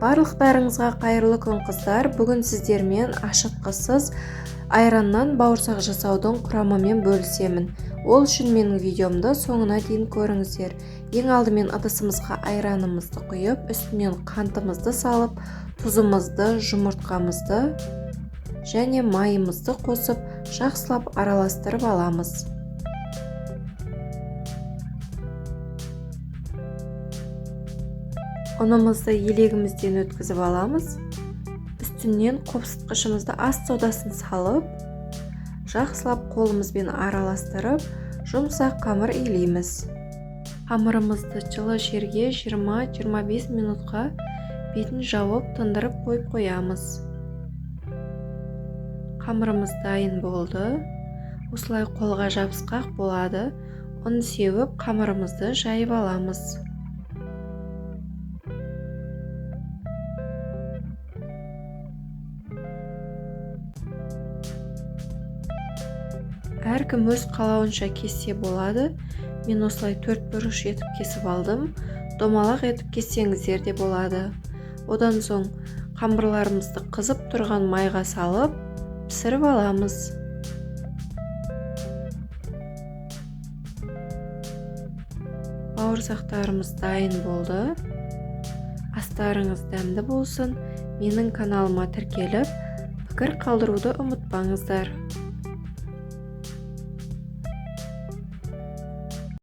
Барлықтарыңызға қайырлы күн қыздар. Бүгін сіздермен ашытқысыз айраннан бауырсақ жасаудың құрамымен бөлісемін. Ол үшін менің видеомды соңына дейін көріңіздер. Ең алдымен ыдысымызға айранымызды құйып, үстінен қантымызды салып, тұзымызды, жұмыртқамызды және майымызды қосып, жақсылап араластырып аламыз. Ұнымызды елегімізден өткізіп аламыз. Үстінен қопсытқышымызды ас содасын салып, жақсылап қолымызбен араластырып, жұмсақ қамыр илейміз. Қамырымызды жылы жерге 20-25 минутқа бетін жауып тындырып қойып қоямыз. Қамырымыз дайын болды. Осылай қолға жабысқақ болады. Ұн сеуіп, қамырымызды жайып аламыз. Әркім өз қалауынша кессе болады. Мен осылай 4 бұрыш етіп кесіп алдым. Домалақ етіп кессеңіздер де болады. Одан соң қамырларымызды қызып тұрған майға салып, пісіріп аламыз. Бауырсақтарымыз дайын болды. Астарыңыз дәмді болсын. Менің каналыма тіркеліп, пікір қалдыруды ұмытпаңыздар.